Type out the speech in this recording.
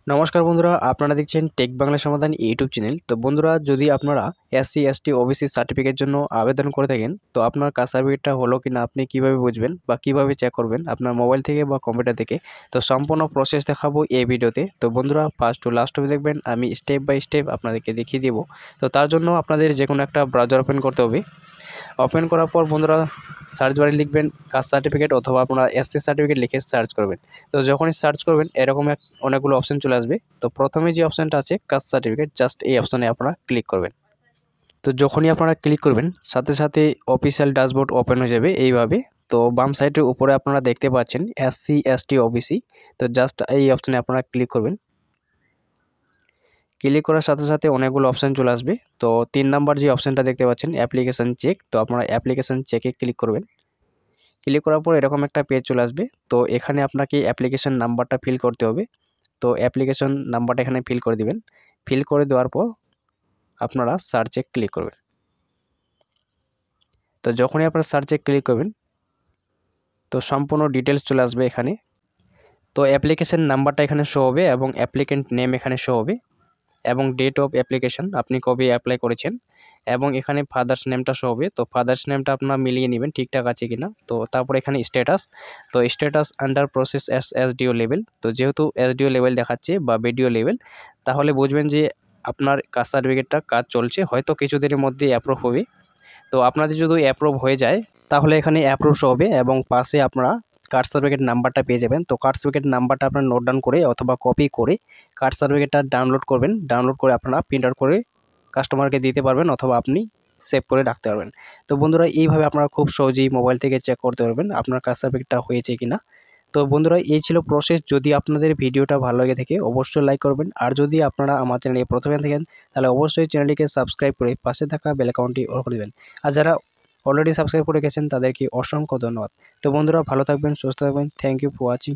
নমস্কার বন্ধুরা, আপনারা দেখছেন টেক বাংলা সমাধান ইউটিউব চ্যানেল। তো বন্ধুরা, যদি আপনারা এসসি এসটি ওবিসি সার্টিফিকেট জন্য আবেদন করে থাকেন, তো আপনার কাস্ট সার্টিফিকেটটা হলো কিনা আপনি কিভাবে বুঝবেন বা কিভাবে চেক করবেন আপনার মোবাইল থেকে বা কম্পিউটার থেকে, তো সম্পূর্ণ প্রসেস দেখাবো এই ভিডিওতে। তো বন্ধুরা, ফার্স্ট টু লাস্ট অবধি দেখবেন, আমি স্টেপ বাই স্টেপ আপনাদেরকে দেখিয়ে দেবো। তো তার জন্য আপনাদের যে কোনো একটা ব্রাউজার ওপেন করতে হবে। ওপেন করার পর বন্ধুরা, সার্চ বারে লিখবেন কাস্ট সার্টিফিকেট অথবা আপনারা এসসি সার্টিফিকেট লিখে সার্চ করবেন। তো যখনই সার্চ করবেন এরকম অনেকগুলো অপশন চলে আসবে। তো প্রথমে যে অপশনটা আছে কাস্ট সার্টিফিকেট, জাস্ট এই অপশনে আপনারা ক্লিক করবেন। তো যখনই আপনারা ক্লিক করবেন সাথে সাথে অফিসিয়াল ড্যাশবোর্ড ওপেন হয়ে যাবে এইভাবে। তো বাম সাইডের উপরে আপনারা দেখতে পাচ্ছেন এসসি এসটি ওবিসি। তো জাস্ট এই অপশনে আপনারা ক্লিক করবেন। ক্লিক করার সাথে সাথে অনেকগুলো অপশান চলে আসবে। তো 3 নাম্বার যে অপশানটা দেখতে পাচ্ছেন অ্যাপ্লিকেশান চেক, তো আপনারা অ্যাপ্লিকেশান চেকে ক্লিক করবেন। ক্লিক করার পর এরকম একটা পেজ চলে আসবে। তো এখানে আপনাকে অ্যাপ্লিকেশান নাম্বারটা ফিল করতে হবে। তো অ্যাপ্লিকেশন নাম্বারটা এখানে ফিল করে দিবেন। ফিল করে দেওয়ার পর আপনারা সার্চে ক্লিক করবেন। তো যখনই আপনারা সার্চে ক্লিক করবেন তো সম্পূর্ণ ডিটেলস চলে আসবে এখানে। তো অ্যাপ্লিকেশন নাম্বারটা এখানে শো হবে এবং অ্যাপ্লিকেন্ট নেম এখানে শো হবে এবং ডেট অফ অ্যাপ্লিকেশন আপনি কবে অ্যাপ্লাই করেছেন এবং এখানে ফাদার্স নেমটা শো হবে। তো ফাদার্স নেমটা আপনারা মিলিয়ে নেবেন ঠিকঠাক আছে কিনা। তো তারপর এখানে স্ট্যাটাস, তো status under process SDO level. তো যেহেতু এসডিও লেভেল দেখাচ্ছে বা বিডিও লেভেল, তাহলে বুঝবেন যে আপনার কাস্ট সার্টিফিকেটটা কাজ চলছে, হয়তো কিছুদিনের মধ্যে অ্যাপ্রুভ হবে। তো আপনাদের যদি অ্যাপ্রুভ হয়ে যায় তাহলে এখানে অ্যাপ্রুভ শো হবে এবং পাশে আপনারা কাস্ট সার্টিফিকেট নাম্বারটা পেয়ে যাবেন। তো কাস্ট সার্টিফিকেট নাম্বারটা আপনারা নোট ডাউন করে অথবা কপি করে কাস্ট সার্টিফিকেটটা ডাউনলোড করবেন। ডাউনলোড করে আপনারা প্রিন্ট আউট করে কাস্টমারকে দিতে পারবেন অথবা আপনি সেভ করে রাখতে পারবেন। তো বন্ধুরা, এইভাবে আপনারা খুব সহজেই মোবাইল থেকে চেক করতে পারবেন আপনার কাস্ট সার্টিফিকেটটা হয়েছে কিনা। তো বন্ধুরা, এই ছিল প্রসেস। যদি আপনাদের ভিডিওটা ভালো লাগে থাকে অবশ্যই লাইক করবেন, আর যদি আপনারা আমার চ্যানেলে প্রথমে থাকেন তাহলে অবশ্যই চ্যানেলটিকে সাবস্ক্রাইব করে পাশে থাকা বেল আইকনটি অন করে দেবেন। আর যারা অলরেডি সাবস্ক্রাইব করে গেছেন তাদেরকে অসংখ্য ধন্যবাদ। তো বন্ধুরা, ভালো থাকবেন, সুস্থ থাকবেন। Thank you for watching.